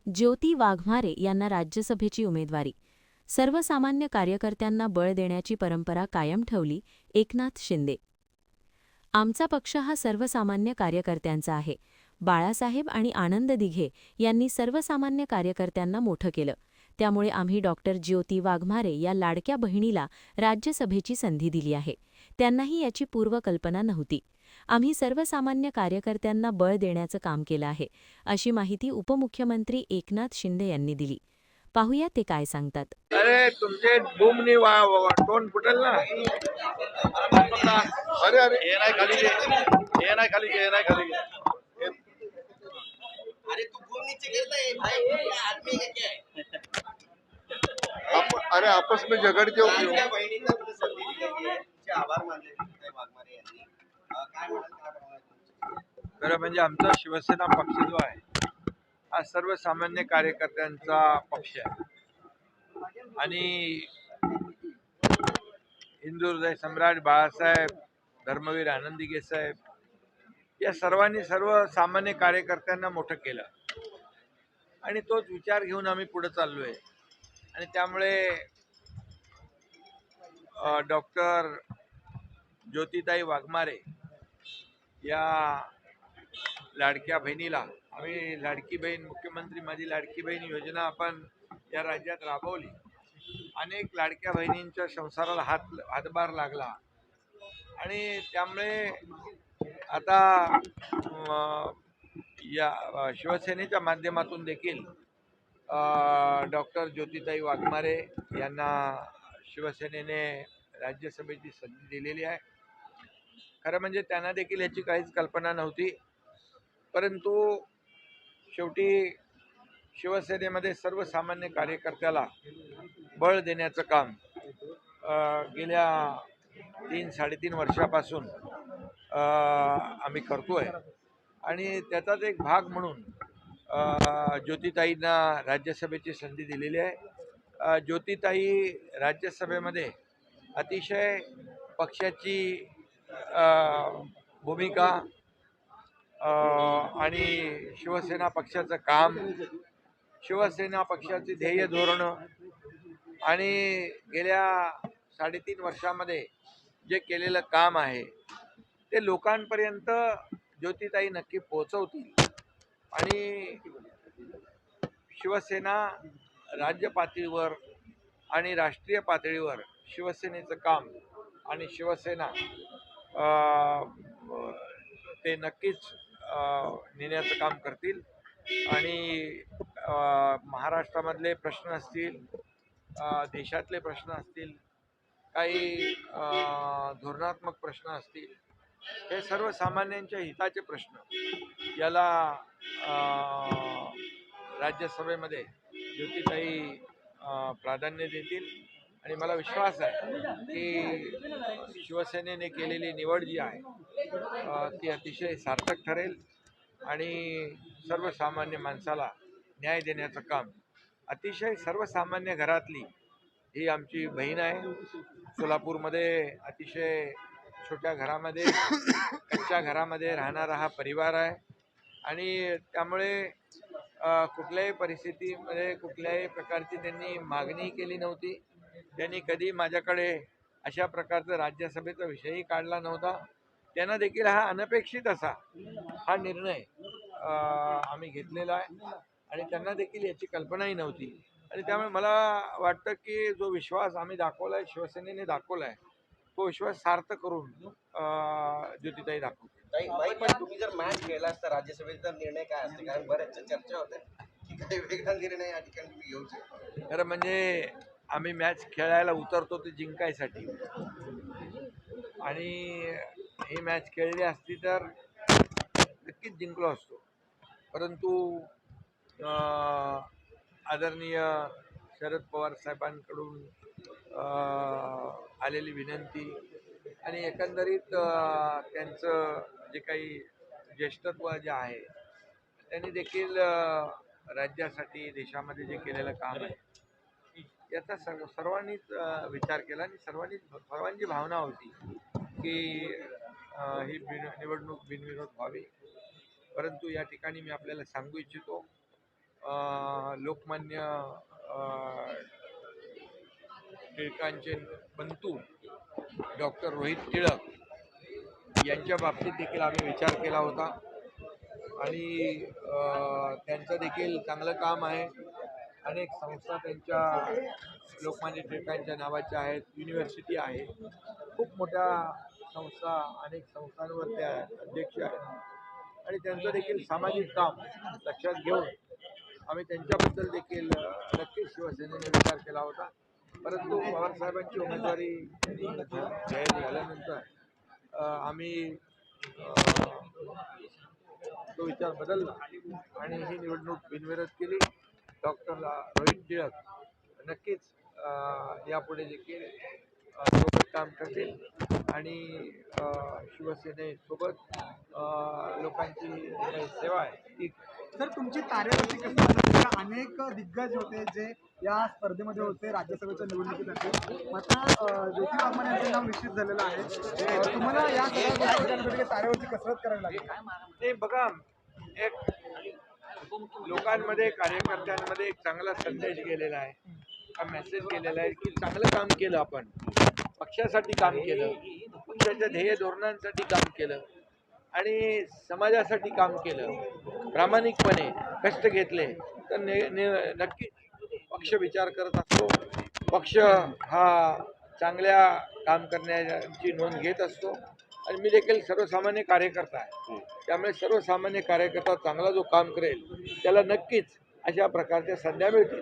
ज्योती वाघमारे यांना राज्यसभेची उमेदवारी. सर्वसामान्य कार्यकर्त्यांना बळ देण्याची परंपरा कायम ठेवली, एकनाथ शिंदे. आमचा पक्ष हा सर्वसामान्य कार्यकर्त्यांचा आहे. बाळासाहेब आणि आनंद दिघे यांनी सर्वसामान्य कार्यकर्त्यांना मोठं केलं. त्यामुळे आम्ही डॉक्टर ज्योती वाघमारे या लाडक्या बहिणीला राज्यसभेची संधी दिली आहे. त्यांनाही याची पूर्वकल्पना नव्हती. आम्ही सर्वसामान्य कार्यकर्त्यांना बळ देण्याचं काम केलं आहे, अशी माहिती उपमुख्यमंत्री एकनाथ शिंदे यांनी दिली. पाहूया ते काय सांगतात. अरे तुमचे बूमनी टोन फुटेल ना. अरे अरे ये नाही खाली घे, ये नाही खाली घे, ये नाही खाली घे. अरे तू घूम नीचे गिरता है भाई, क्या आदमी है क्या है? अरे आपस में झगड़ क्यों लाडक्या बहिणींना तुला संधी दिली आहे, तुमचे आभार मानले काय वाघमारे यांनी. काय म्हणाल? खरं म्हणजे आमचा शिवसेना पक्ष जो आहे हा सर्वसामान्य कार्यकर्त्यांचा पक्ष आहे आणि हिंदू हृदय सम्राट बाळासाहेब, धर्मवीर आनंदीगे साहेब या सर्वांनी सर्वसामान्य कार्यकर्त्यांना मोठं केलं आणि तोच विचार घेऊन आम्ही पुढे चाललोय. आणि त्यामुळे डॉक्टर ज्योतिताई वाघमारे या लाडक्या बहिणीला आम्ही लाडकी बहीण, मुख्यमंत्री माझी लाडकी बहीण योजना आपण या राज्यात राबवली. अनेक लाडक्या बहिणींच्या संसाराला हातभार लागला आणि त्यामुळे आता या शिवसेनेच्या माध्यमातून देखील डॉक्टर ज्योतिताई वाघमारे यांना शिवसेनेने राज्यसभेची संधी दिलेली आहे. खरं म्हणजे त्यांना देखील याची काहीच कल्पना नव्हती, परंतु शेवटी शिवसेनेमध्ये सर्वसामान्य कार्यकर्त्याला बळ देण्याचं काम गेल्या 3-3.5 वर्षापासून आम्ही करतोय आणि त्याचाच एक भाग म्हणून ज्योतिताईंना राज्यसभेची संधी दिलेली आहे. ज्योतिताई राज्यसभेमध्ये अतिशय पक्षाची भूमिका आणि शिवसेना पक्षाचं काम, शिवसेना पक्षाची ध्येय धोरणं आणि गेल्या 3.5 वर्षामध्ये जे केलेलं काम आहे ते लोकांपर्यंत ज्योतिताई नक्की पोहोचवतील आणि शिवसेना राज्य पातळीवर आणि राष्ट्रीय पातळीवर शिवसेनेचं काम आणि शिवसेना ते नक्कीच नेण्याचं काम करतील आणि महाराष्ट्रामधले प्रश्न असतील, देशातले प्रश्न असतील, काही धोरणात्मक प्रश्न असतील, हे सर्वसामान्यांच्या हिताचे प्रश्न याला राज्यसभेमध्ये ज्योतिताई प्राधान्य देतील आणि मला विश्वास आहे की शिवसेनेने केलेली निवड जी आहे ती अतिशय सार्थक ठरेल आणि सर्वसामान्य माणसाला न्याय देण्याचं काम, अतिशय सर्वसामान्य घरातली ही आमची बहीण आहे. सोलापूरमध्ये अतिशय छोट्या घरामध्ये, कच्च्या घरामध्ये राहणारा हा परिवार आहे आणि त्यामुळे कुठल्याही परिस्थितीमध्ये कुठल्याही प्रकारची त्यांनी मागणी केली नव्हती. त्यांनी कधी माझ्याकडे अशा प्रकारचा राज्यसभेचा विषयही काढला नव्हता. त्यांना देखील हा अनपेक्षित असा हा निर्णय आम्ही घेतलेला आहे आणि त्यांना देखील याची कल्पनाही नव्हती आणि त्यामुळे मला वाटतं की जो विश्वास आम्ही दाखवला आहे, शिवसेनेने दाखवला आहे, तो विश्वास सार्थ करून ज्योतिताई दाखवतो. भाई पण तुम्ही जर मॅच खेळला असता राज्यसभेचा निर्णय काय असते? कारण बऱ्याचशा चर्चा होत्या की काही वेगळा निर्णय या ठिकाणी तुम्ही घेऊ शकता. खरं म्हणजे आम्ही मॅच खेळायला उतरतो ते जिंकायसाठी आणि ही मॅच खेळली असती तर नक्कीच जिंकलो असतो. परंतु आदरणीय शरद पवार साहेबांकडून आलेली विनंती आणि एकंदरीत त्यांचं जे काही ज्येष्ठत्व जे आहे त्यांनी देखील राज्यासाठी देशामध्ये जे केलेलं काम आहे याचा सर्वांनीच विचार केला आणि सर्वांची भावना होती की ही निवडणूक बिनविरोध व्हावी. परंतु या ठिकाणी मी आपल्याला सांगू इच्छितो लोकमान्य टिळकांचे बंधू डॉक्टर रोहित टिळक यांच्या बाबतीत देखील आम्ही विचार केला होता आणि त्यांचं देखील चांगलं काम आहे. अनेक संस्था त्यांच्या लोकमान्य टिळकांच्या नावाच्या आहेत, युनिव्हर्सिटी आहे, खूप मोठ्या संस्था, अनेक संस्थांवर त्या अध्यक्ष आहेत आणि त्यांचं देखील सामाजिक काम लक्षात घेऊन आम्ही त्यांच्याबद्दल देखील नक्कीच शिवसेनेने विचार केला होता. परंतु पवारसाहेबांची उमेदवारी जाहीर झाल्यानंतर आम्ही तो विचार बदलला आणि ही निवडणूक बिनविरोध केली. डॉक्टर रोहित टिळक नक्कीच यापुढे देखील सोबत काम करतील आणि शिवसेनेसोबत लोकांची जी सेवा आहे ती. सर, तुमची कार्यरती कशी आहे? अनेक दिग्गज होते जे या स्पर्धेमध्ये होते राज्यसभेच्या निवडणुकीसाठी. आता ज्योती वाघमारे यांचं नाव निश्चित झालेलं आहे. तुम्हाला या सगळ्या गोष्टींसाठी तारेवरची कसरत करावी लागेल. ते बघा, एक लोकांमध्ये, कार्यकर्त्यांमध्ये एक चांगला संदेश गेलेला आहे, हा मेसेज गेलेला आहे की चांगलं काम केलं, आपण पक्षासाठी काम केलं, पक्षाच्या ध्येय धोरणांसाठी काम केलं आणि समाजासाठी काम केलं, प्रामाणिकपणे कष्ट घेतले तर नक्की पक्ष विचार करत असतो. पक्ष हा चांगल्या काम करण्याची नोंद घेत असतो आणि मी देखील सर्वसामान्य कार्यकर्ता आहे, त्यामुळे सर्वसामान्य कार्यकर्ता चांगला जो काम करेल त्याला नक्कीच अशा प्रकारच्या संध्या मिळतील.